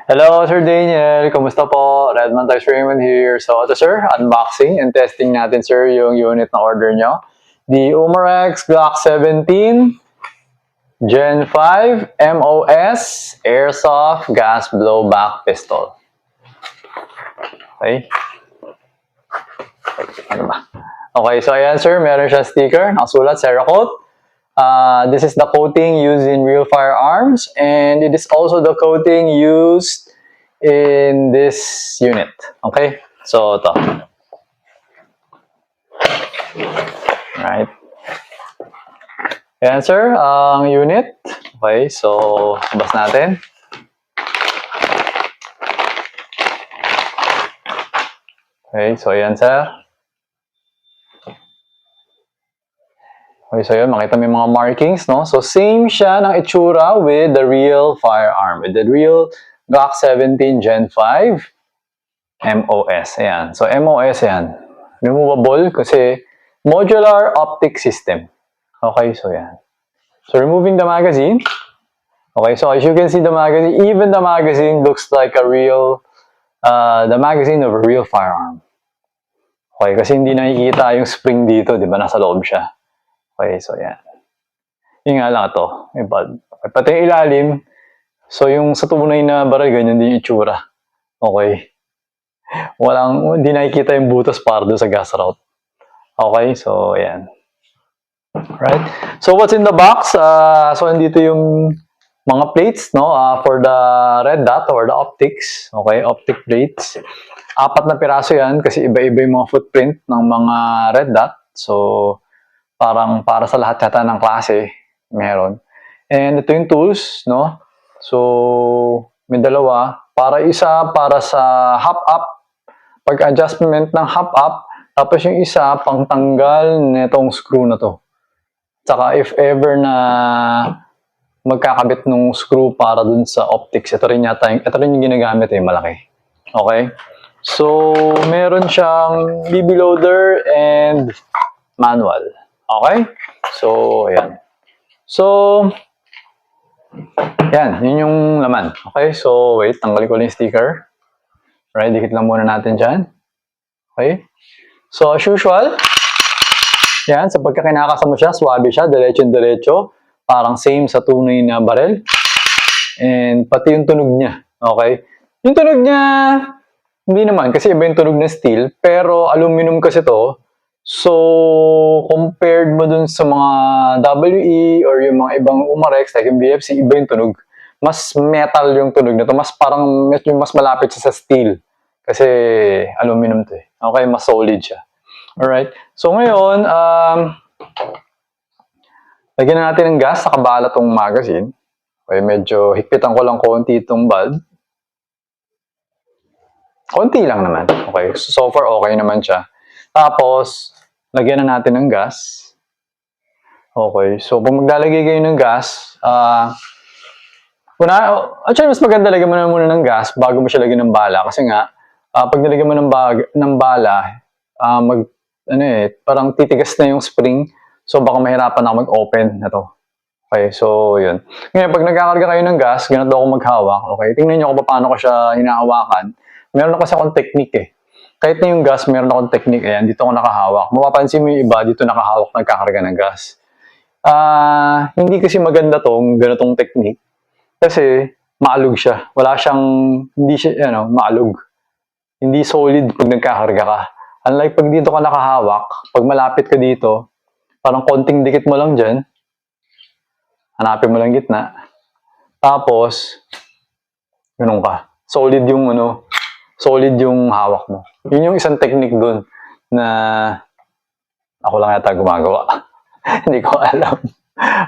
Hello, Sir Daniel. Kumusta po? Redmond Tax Raymond here. So, ito sir, unboxing and testing natin sir yung unit na order nyo. The Umarex Glock 17 Gen 5 MOS Airsoft Gas Blowback Pistol. Okay. Ano ba? Okay, so ayan sir, meron siya sticker. Nakasulat, Cerakote. This is the coating used in real firearms, and it is also the coating used in this unit. Okay, so ito. Right. Ayan sir, ang unit. Okay, so bas natin. Okay, so ayan sir. Okay, so yun, makita mo yung mga markings, no? So, same siya ng itsura with the real firearm, with the real Glock 17 Gen 5 MOS. Ayan. So, MOS yan. Removable kasi modular optic system. Okay, so yan. So, removing the magazine. Okay, so as you can see the magazine, even the magazine looks like a real, the magazine of a real firearm. Okay, kasi hindi nakikita yung spring dito, di ba? Nasa loob siya. Okay, so yan. Yung nga lang ito, may bulb. Okay, pati yung ilalim, so yung sa tunay na baril, ganyan din yung itsura. Okay. Hindi nakikita yung butas para doon sa gas route. Okay, so yan. Right. So what's in the box? So nandito yung mga plates, no? For the red dot or the optics. Okay, optic plates. 4 na piraso yan kasi iba-iba yung mga footprint ng mga red dot. So, parang para sa lahat yata ng klase, meron. And ito yung tools, no? So, may dalawa. Isa para sa hop-up, pag-adjustment ng hop-up, tapos yung isa, pang tanggal netong screw na to. Tsaka if ever na magkakabit nung screw para dun sa optics, ito rin yung ginagamit malaki. Okay? So, meron siyang BB loader and manual. Okay? So, ayan. So, yan. Yun yung laman. Okay? So, wait. Tanggalin ko lang yung sticker. Right? Dikit lang muna natin dyan. Okay? So, as usual, yan. Sa pagkakinakasa mo siya, swabe siya. Diretso-diretso. Parang same sa tunay na barel. And pati yung tunog niya. Okay? Yung tunog niya, hindi naman. Kasi iba yung tunog na steel. Pero aluminum kasi to. So, compared mo dun sa mga WE or yung mga ibang Umarex, like yung BFC, iba yung tunog. Mas metal yung tunog nito. Mas parang mas malapit siya sa steel. Kasi aluminum to eh. Okay, mas solid siya. Alright. So, ngayon, lagyan na natin ng gas. Nakabala tong magazine. Okay, medyo higpitan ko lang konti itong bulb. Konti lang naman. Okay, so far okay naman siya. Tapos, lagyan na natin ng gas. Okay, so pag maglalagay kayo ng gas, actually mas maganda lagyan mo na muna ng gas bago mo siya lagyan ng bala. Kasi nga, pag nilagyan mo ng bala, parang titigas na yung spring. So baka mahirapan ako mag-open na to. Okay, so yun. Ngayon, pag nagkakarga kayo ng gas, ganito ako maghawak. Okay, tingnan nyo kung paano ko siya hinahawakan. Meron kasi akong technique eh. Kahit na yung gas, meron akong technique. Ayan, dito ako nakahawak. Mapapansin mo yung iba, dito nakahawak nagkakarga ng gas. Hindi kasi maganda tong ganitong technique. Kasi maalog siya. Hindi siya, maalog. Hindi solid pag nagkakarga ka. Unlike pag dito ka nakahawak, pag malapit ka dito, parang konting dikit mo lang dyan. Hanapin mo lang gitna. Tapos, ganun ka. Solid yung hawak mo. Yun yung isang technique dun na ako lang yata gumagawa. Hindi ko alam.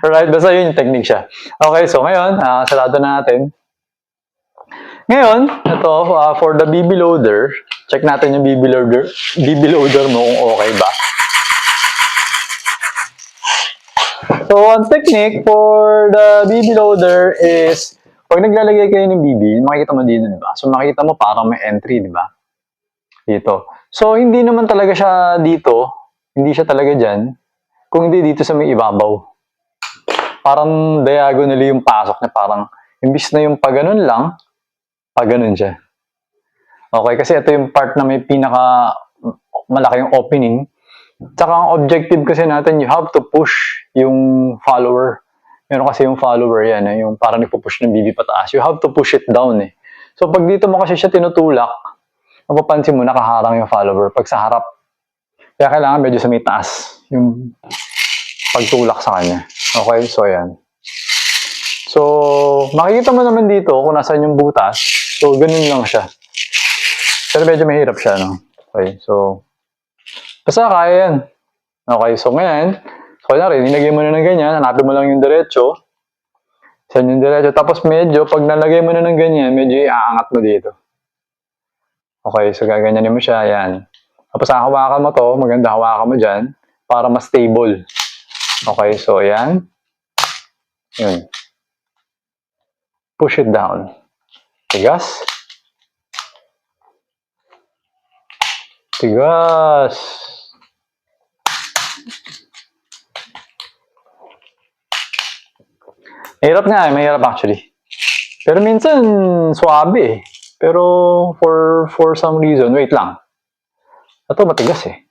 Alright, basta yun yung technique siya. Okay, so ngayon, sarado na natin. Ngayon, ito, for the BB loader, check natin yung BB loader mo kung okay ba. So, one technique for the BB loader is, pag naglalagay kayo ng BB, makikita mo dito, di ba? So, makikita mo parang may entry, di ba? Dito. So, hindi naman talaga siya dito. Hindi siya talaga dyan. Kung hindi dito sa may ibabaw. Parang diagonally yung pasok niya. Parang, imbis na yung pag-ganun lang, Pag ganun siya. Okay, kasi ito yung part na may pinaka malaking opening. Tsaka ang objective kasi natin, you have to push yung follower. Meron kasi yung follower yan, yung parang nagpo-push ng BB pataas. You have to push it down eh. So pag dito mo kasi siya tinutulak, mapapansin mo nakaharang yung follower pag sa harap. Kaya kailangan medyo sa may taas yung pagtulak sa kanya. Okay, so ayan. So, makikita mo naman dito kung nasaan yung butas. So, ganun lang siya. Pero medyo mahirap siya, no? Okay, so, basta kaya yan. Okay, so ngayon, so kunyari, nilagay mo na ng ganyan, hanapin mo lang yung diretso. Saan yung diretso? Tapos medyo, pag nalagay mo na ng ganyan, medyo iaangat mo dito. Okay, so gaganyanin mo siya, yan. Tapos hawakan mo to, maganda hawakan mo dyan, para mas stable. Okay, so yan. Yun. Push it down. Tigas. Tigas. Mahirap nga, mahirap actually. Pero minsan, swabe eh. Pero for some reason, wait lang. Ito matigas eh.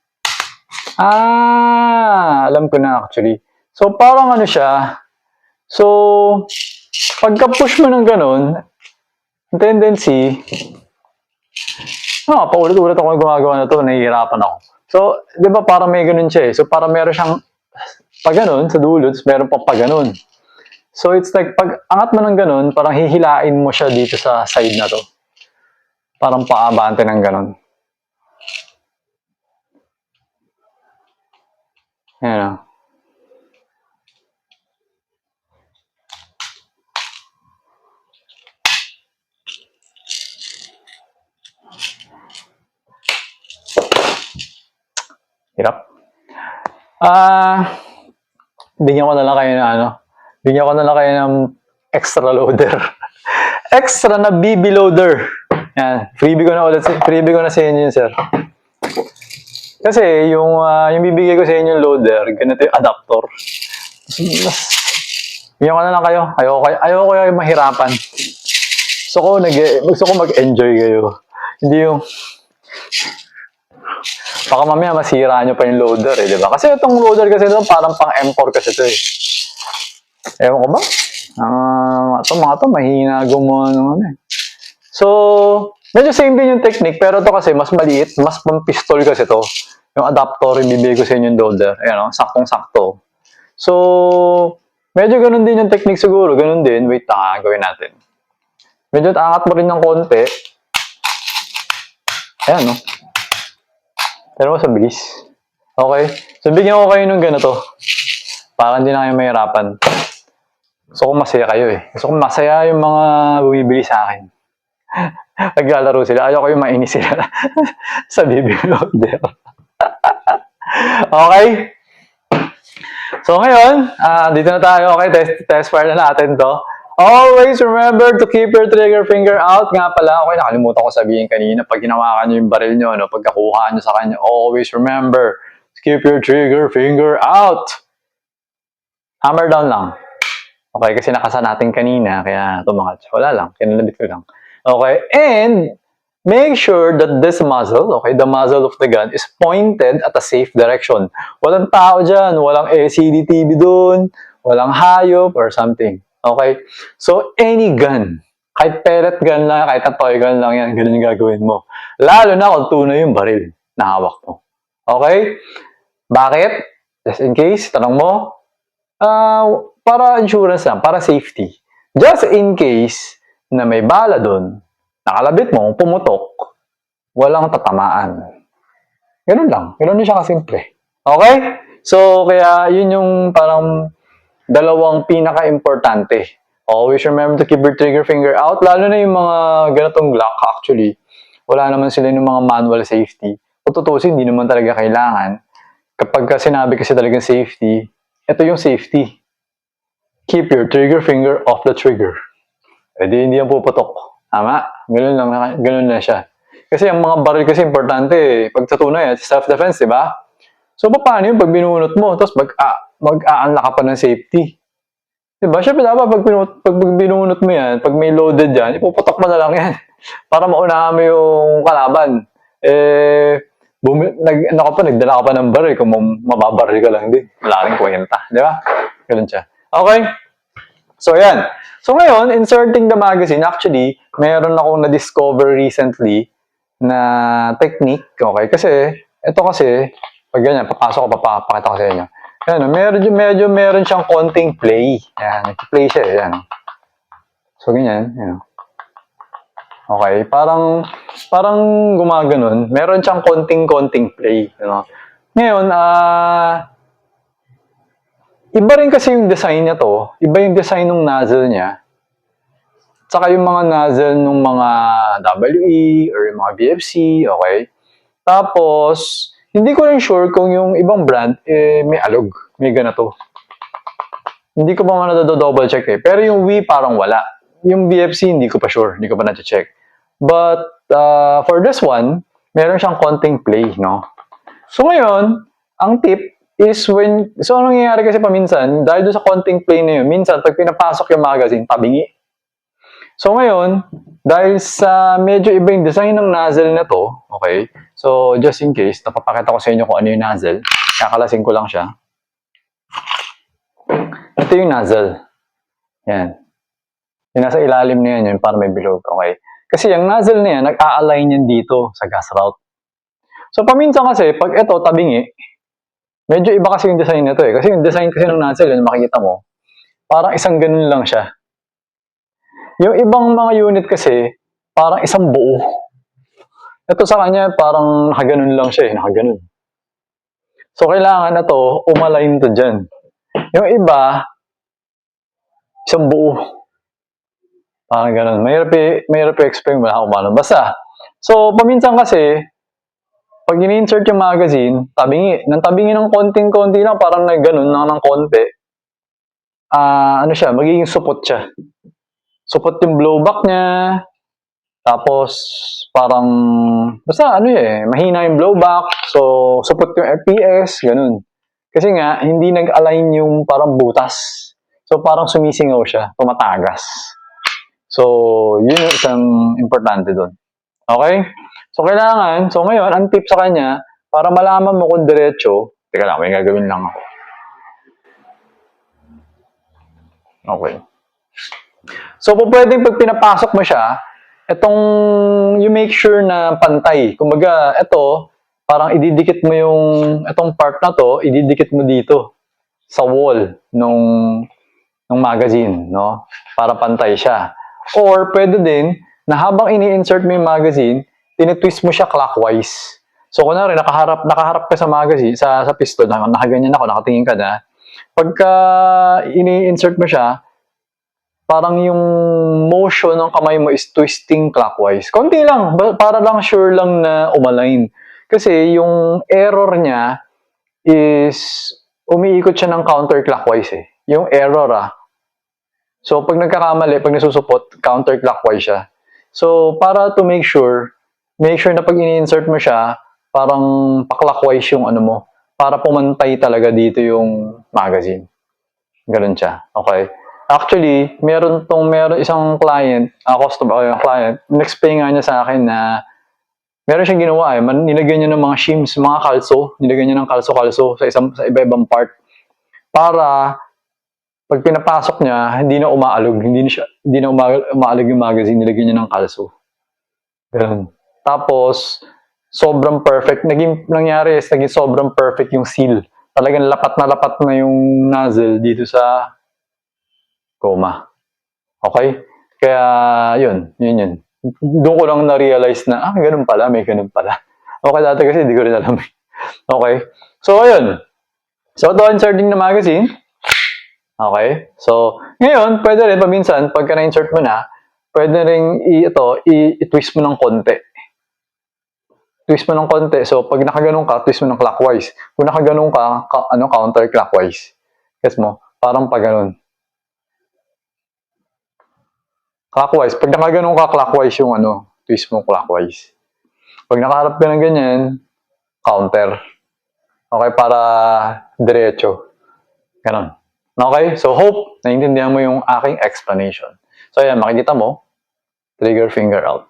Alam ko na actually. So parang ano siya. So, pagka-push mo ng ganun, tendency, paulit-ulit ako gumagawa na to, nahihirapan ako. So, di ba parang may ganun siya eh. So parang meron siyang pag ganun sa dulo, meron pang pag ganun. So it's like, pag angat mo ng ganun, parang hihilain mo siya dito sa side na to. Parang paabante ng ganun. Yan o. Hirap. Bigyan ko na lang kayo ng bigyan ko na lang kayo ng extra loader. Extra na BB loader. Yan. Freebie ko na sa inyo yun, sir. Kasi yung bibigay ko sa inyo yung loader, ganito yung adapter. Bigyan ko na lang kayo. Ayoko kayo mahirapan. Gusto ko mag-enjoy kayo. Hindi yung baka mamaya masira nyo pa yung loader eh, di ba? Kasi itong loader kasi doon parang pang M4 kasi ito eh. Ewan ko ba? Mga to mahina gumawa naman eh. So, medyo same din yung technique, pero ito kasi mas maliit, mas pang pistol kasi to. Yung adapter, yung bibigay ko sa inyo yung loader. Ayan o, saktong-sakto. So, medyo ganun din yung technique siguro. Ganun din. Wait lang, gawin natin. Medyo angat mo rin ng konti. Ayan o. Pero mas mabilis. Okay? So, bigyan ko kayo ng ganito. Para hindi na kayo mahirapan. Gusto ko masaya kayo eh. Gusto ko masaya yung mga bumibili sa akin. Naglalaro sila. Ayaw ko yung mainis sila sa BB loader. Okay? So ngayon, dito na tayo. Okay, test fire na natin to. Always remember to keep your trigger finger out. Nga pala, okay, nakalimutan ko sabihin kanina. Pag hinawakan nyo yung baril nyo, pagkakuha nyo sa kanya, always remember to keep your trigger finger out. Hammer down lang. Okay, kasi nakasa natin kanina, kaya tumangat siya. Wala lang, kinalabit ko lang. Okay, and make sure that this muzzle, okay, the muzzle of the gun is pointed at a safe direction. Walang tao dyan, walang LCD TV dun, walang hayop or something. Okay? So, any gun, kahit pellet gun lang, kahit toy gun lang yan, ganun yung gagawin mo. Lalo na kung tunay yung baril na hawak mo. Okay? Bakit? Just in case, tanong mo, para insurance lang, para safety. Just in case na may bala doon, nakalabit mo, pumutok, walang tatamaan. Ganun lang. Ganun siya kasimple. Okay? So, kaya yun yung parang dalawang pinaka-importante. Always remember to keep your trigger finger out, lalo na yung mga ganitong Glock actually. Wala naman sila yung mga manual safety. Kung tutusin, hindi naman talaga kailangan. Kapag sinabi kasi talagang safety, ito yung safety. Keep your trigger finger off the trigger. E di hindi yan puputok. Tama? Ganun na siya. Kasi ang mga baril kasi importante eh. Pag sa tunay, self-defense, di ba? So, paano yun pag binunot mo? Tapos mag-aanla ka pa ng safety. Diba? Syempre dapat pag binunot mo yan, pag may loaded yan, ipuputok mo na lang yan. Para maunahan mo yung kalaban. Eh, ano ka pa, nagdala ka pa ng baril kung mababaril ka lang din. Wala rin kwenta. Di ba? Ganun siya. Okay. So, yan. So, ngayon, inserting the magazine, actually, meron akong na-discover recently na technique. Okay? Kasi, ito kasi, pag ganyan, papasok ko, papakita ko sa inyo. Yan, medyo meron siyang konting play. Yan, play siya. Yan. So, ganyan. Yan. Okay, parang gumaganon. Meron siyang konting play, you know. Ngayon, iba rin kasi yung design niya to. Iba yung design ng nozzle niya. Tsaka yung mga nozzle ng mga WE or yung mga BFC, okay? Tapos, hindi ko rin sure kung yung ibang brand, may alog. May ganito. Hindi ko pa man double check eh. Pero yung Wii parang wala. Yung BFC, hindi ko pa sure. Hindi ko pa na-check. But, for this one, meron siyang konting play, no? So, ngayon, ang tip is so, anong nangyayari kasi paminsan, dahil doon sa konting play na yun, minsan, pag pinapasok yung magazine, tabingi. So, ngayon, dahil sa medyo iba yung design ng nozzle na to, okay? So, just in case, napapakita ko sa inyo kung ano yung nozzle. Kakalasing ko lang siya. Ito yung nozzle. Yan. Yung nasa ilalim na yan, yun, para may bilog. Okay? Kasi yung nozzle na yan, nag-a-align yan dito sa gas route. So, paminsan kasi, pag ito, tabingi, medyo iba kasi yung design nito eh. Kasi yung design kasi ng nozzle, yun, makikita mo, parang isang ganun lang siya. Yung ibang mga unit kasi, parang isang buo. Ito sa kanya, parang nakaganon lang siya eh, nakaganon. So, kailangan na to, umalign to dyan. Yung iba, isang buo. Parang ganun. Mahirap i-explain mo na kung paano. Basta, so, paminsan kasi, pag ini-insert yung magazine, tabingi ng konting-konti lang, parang nagganon lang ng konti. Ano siya, magiging supot siya. Supot yung blowback niya, tapos, parang, basta ano mahina yung blowback, so, supot yung FPS, ganun. Kasi nga, hindi nag-align yung parang butas. So, parang sumisingaw siya, tumatagas. So, yun yung isang importante doon. Okay? So, ngayon, ang tip sa kanya, para malaman mo kung diretso, teka lang, may gagawin lang ako. Okay. So, pwedeng pag pinapasok mo siya, you make sure na pantay. Kumbaga, ito, parang ididikit mo itong part na to, ididikit mo dito, sa wall nung magazine, no? Para pantay siya. Or pwede din na habang ini-insert mo yung magazine, tinitwist mo siya clockwise. So kunwari nakaharap ka sa magazine, sa piston, nakaganyan ako, nakatingin ka na. Pagka ini-insert mo siya, parang yung motion ng kamay mo is twisting clockwise. Konti lang, para lang sure lang na umalign. Kasi yung error niya is umiikot siya ng counterclockwise eh. Yung error So, pag nagkakamali, pag nasusupot, counterclockwise siya. So, para to make sure na pag ini-insert mo siya, parang pa-clockwise yung ano mo, para pumantay talaga dito yung magazine. Ganun siya. Okay? Actually, meron isang client, client, in-explain nga niya sa akin na meron siyang ginawa nilagyan niya ng mga shims, mga kalso, nilagyan niya ng kalso-kalso sa iba-ibang part para pag pinapasok niya, hindi na umaalog, hindi na umaalog yung magazine, nilagyan niya ng kalso. Ganun. Tapos, sobrang perfect. Naging sobrang perfect yung seal. Talagang lapat na yung nozzle dito sa goma. Okay? Kaya, yun. Doon ko lang na-realize na, ganun pala, may ganun pala. Okay, dati kasi hindi ko rin alam. Okay? So, ayun. So, ito, inserting na magazine. Okay? So, ngayon, pwede rin paminsan, pagka na-insert mo na, pwede rin i-twist mo ng konti. Twist mo ng konti. So, pag nakaganon ka, twist mo ng clockwise. Kung nakaganon ka, counterclockwise. Guess mo? Parang pag ganon. Clockwise. Pag nakaganon ka, clockwise yung twist mo clockwise. Pag nakaharap ka ng ganyan, counter. Okay, para diretso. Ganon. Okay? So, hope naiintindihan mo yung aking explanation. So, ayan, makikita mo, trigger finger out.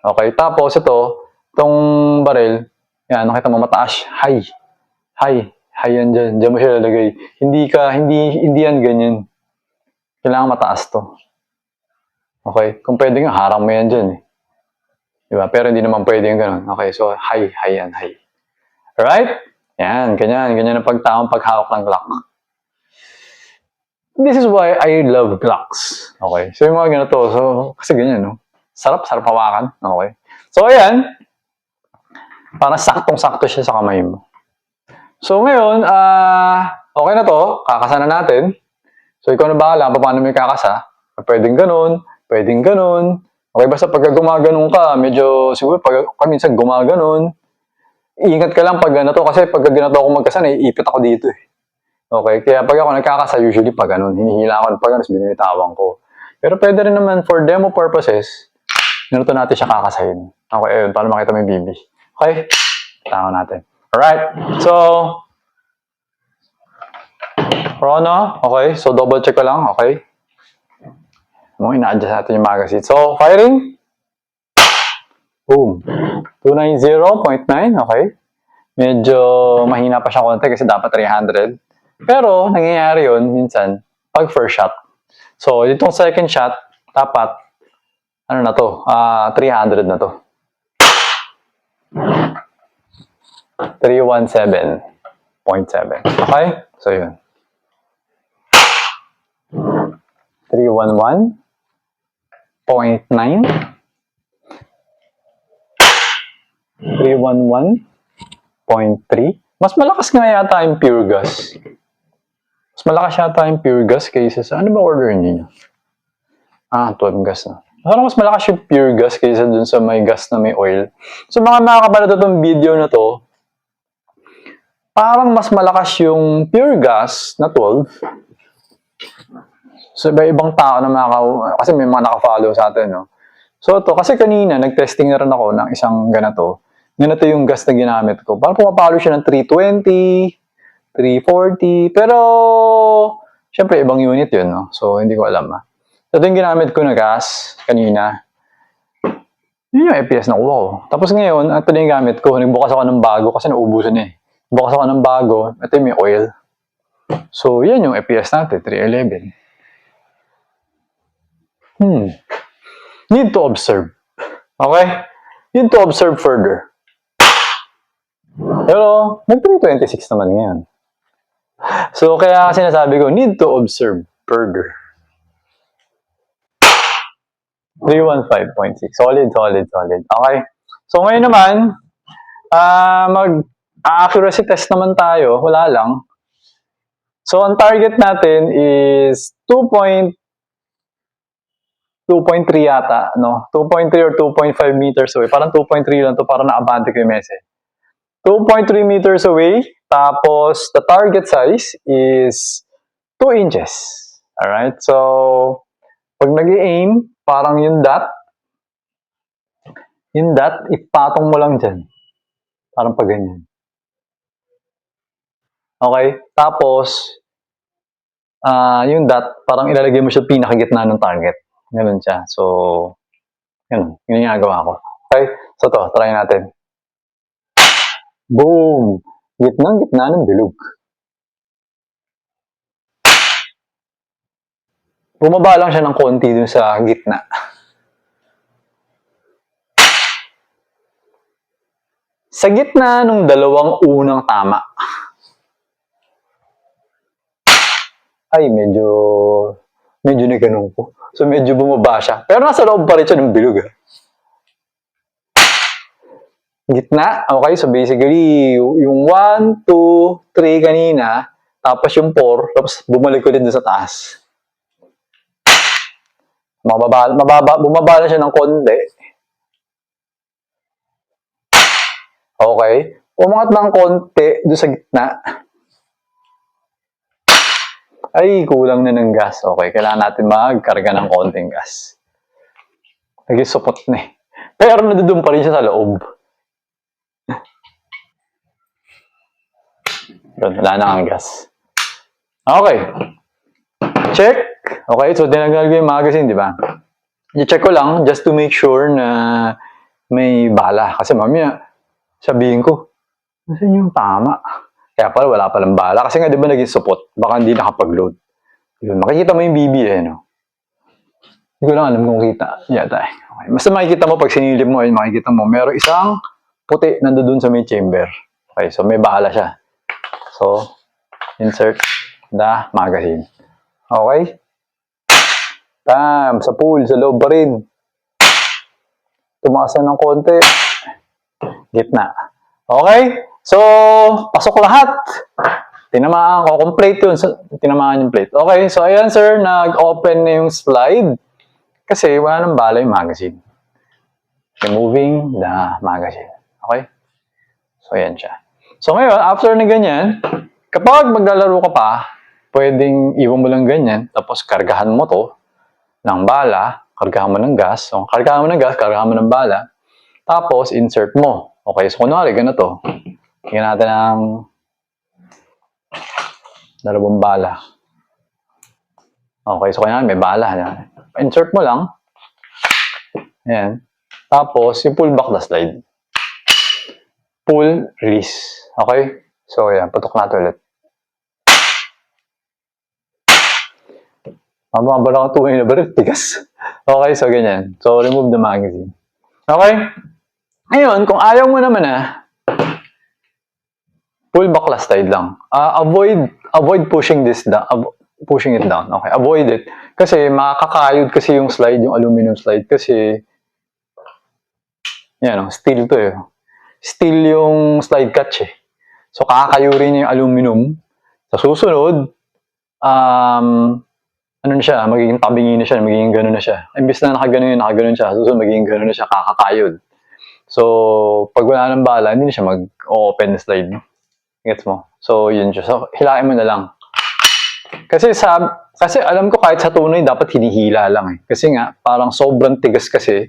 Okay? Tapos, itong barrel, yan, nakita mo mataas, high. High yan dyan. Diyan mo siya lalagay. Hindi yan ganyan. Kailangan mataas to. Okay? Kung pwede nga, harang mo yan dyan eh. Diba? Pero hindi naman pwede yung ganun. Okay, so high yan, high. Alright? Yan, ganyan ang pagtaong paghawak ng Glock. This is why I love Glocks. Okay, so yung mga ganito, so, kasi ganyan, no? Sarap hawakan. Okay. So, ayan. Parang saktong-sakto siya sa kamay mo. So, ngayon, okay na to. Kakasa na natin. So, ikaw na bahala paano mo kakasa. Pwedeng ganun, pwedeng ganun. Okay, basta pagka gumaganon ka, medyo, siguro pag minsan gumaganon, ingat ka lang pag ganito kasi pag ganito ako magkasa, naiipit ako dito eh. Okay, kaya pag ako nagkakasa, usually pag ganun, hinihila ako pag ganun, binibitawan ko. Pero pwede rin naman for demo purposes, ganito natin siya kakasahin. Okay, ayun, para makita mo yung BB. Okay, tawa natin. Alright, so, chrono, okay, so double check ko lang, okay. Ina-adjust natin yung magazine. So, firing. Boom. 290.9, okay. Medyo mahina pa siya konti kasi dapat 300. Pero, nangyayari yun minsan pag first shot. So, itong second shot, dapat, ano na to, 300 na to. 317.7. Okay? So, yun. 311.9. 311.3. Mas malakas nga yata yung pure gas. Mas malakas yata yung pure gas kaysa sa... Ano ba order niyo? 12 gas na. Parang mas malakas yung pure gas kaysa dun sa may gas na may oil. So mga makakapanood itong video na to, parang mas malakas yung pure gas na 12. So iba-ibang tao na kasi may mga nakafollow sa atin, no? So ito, kasi kanina nag-testing na rin ako ng isang ganito. Ganito yung gas na ginamit ko. Parang pumapalo siya ng 320, 340. Pero, syempre, ibang unit yun, no? So, hindi ko alam, Ito yung ginamit ko na gas kanina. Yun yung FPS na kuha ko. Tapos ngayon, ito na yung gamit ko. Nagbukas ako ng bago kasi naubusan eh. Bukas ako ng bago. Ito yung may oil. So, yan yung FPS natin, 311. Need to observe. Okay? Need to observe further. Pero, nag-326 naman ngayon. So, kaya sinasabi ko, need to observe further. 315.6. Solid. Okay. So, ngayon naman, mag-accuracy test naman tayo. Wala lang. So, ang target natin is 2.3 yata, no? 2.3 or 2.5 meters away. Parang 2.3 lang to para na-abante ko yung message. 2.3 meters away. Tapos, the target size is 2 inches. Alright? So, pag nag-aim, parang yung dot, ipatong mo lang dyan. Parang pag ganyan. Okay? Tapos, yung dot, parang ilalagay mo siya pinakagitna ng target. Ganun siya. So, yun yung ginagawa ko. Okay? So, try natin. Boom! Gitna ng bilog. Bumaba lang siya ng konti dun sa gitna. Sa gitna nung dalawang unang tama. Ay, medyo nagganun ko. So, medyo bumaba siya. Pero nasa loob pa rin siya ng bilog. Gitna. Okay, so basically, yung 1, 2, 3 kanina, tapos yung 4, tapos bumalik ulit dun sa taas. Bumaba na siya ng konti. Okay. Umangat ng konti dun sa gitna. Ay, kulang na ng gas. Okay, kailangan natin magkarga ng konting gas. Nag-isupot na eh. Pero nadudun pa rin siya sa loob. Wala na ang gas. Okay. check. Okay, so tinanggal ko yung magazine, di ba? I-check ko lang just to make sure na may bala. Kasi mamaya, sabihin ko, nasan yung tama? Kaya pala wala palang bala. Kasi nga, di ba naging support? Baka hindi nakapag-load. Yun, makikita mo yung BB eh, no? Hindi ko lang alam kung kita. Yata eh. Okay. Basta makikita mo, pag sinilip mo, ayun, makikita mo, meron isang puti nandoon sa may chamber. Okay, so may bala siya. So, insert the magazine. Okay? Bam! Sa pool, sa loob pa rin. Tumaas na ng konti. Gitna. Okay? So, pasok lahat. Tinamaan ko. Complete yun. Tinamaan yung plate. Okay, so ayan sir, nag-open na yung slide. Kasi wala nang bala yung magazine. Removing the magazine. Okay? So, ayan siya. So, ngayon, after na ganyan, kapag maglalaro ka pa, pwedeng iwan mo lang ganyan, tapos kargahan mo to ng bala, kargahan mo ng gas. So, kargahan mo ng gas, kargahan mo ng bala. Tapos, insert mo. Okay, so kunwari, ganito. Tingnan natin ang dalawang bala. Okay, so kunwari, may bala. Insert mo lang. Ayan. Tapos, yung pull back the slide. Pull, release. Okay? So, ayan. Patok natin ulit. Mababa ka tuwing na ba? Tigas. Okay, so ganyan. So, remove the magazine. Okay? Ngayon, kung ayaw mo naman pull back last slide lang. Avoid pushing this down. Pushing it down. Okay, avoid it. Kasi makakayod kasi yung slide, yung aluminum slide. Kasi, yan, steel to eh. Steel yung slide catch eh. So, kakayurin niya yung aluminum. Sa susunod, ano na siya, magiging tabingi na siya, magiging gano'n na siya. Imbis na nakaganon siya, susunod magiging gano'n na siya, kakakayod. So, pag wala ng bala, hindi na siya mag-open na slide. Gets mo? So, yun siya. So, hilain mo na lang. Kasi alam ko kahit sa tunay, dapat hinihila lang eh. Kasi nga, parang sobrang tigas kasi.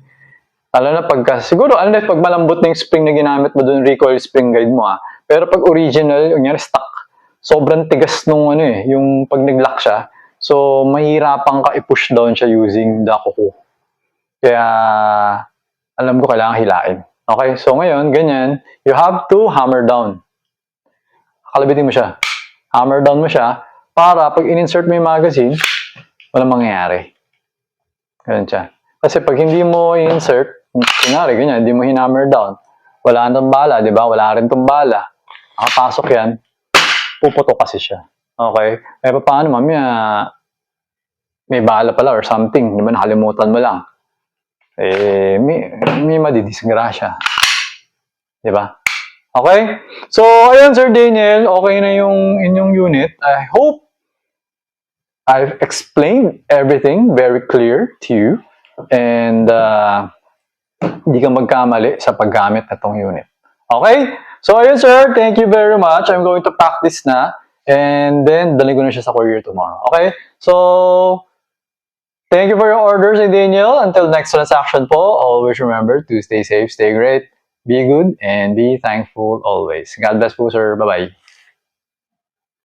Lalo na siguro, pag malambot na yung spring na ginamit mo doon, recoil spring guide mo Pero pag original, yung stock, sobrang tigas nung yung pag nag-lock siya. So, mahirapan ka i-push down siya using the kuko. Kaya, alam ko kailangan hilain. Okay, so ngayon, ganyan, you have to hammer down. Kalabitin mo siya. Hammer down mo siya para pag in-insert mo yung magazine, walang mangyayari. Ganyan siya. Kasi pag hindi mo i-insert, kunwari, ganyan, hindi mo hinammer down, wala nang bala, di ba? Wala rin tong bala. Nakapasok yan, puputo kasi siya. Okay? Eh, paano, mamaya, may bala pala or something, di ba? Nakalimutan mo lang. Eh, may madidisgrasya. Di ba? Okay? So, ayun, Sir Daniel, okay na yung inyong unit. I hope I've explained everything very clear to you. And, hindi ka magkamali sa paggamit na tong unit. Okay? So, ayun, sir, thank you very much. I'm going to pack this na. And then, dali ko na siya sa courier tomorrow. Okay? So, thank you for your orders, Daniel. Until next transaction po, always remember to stay safe, stay great, be good, and be thankful always. God bless po, sir. Bye-bye.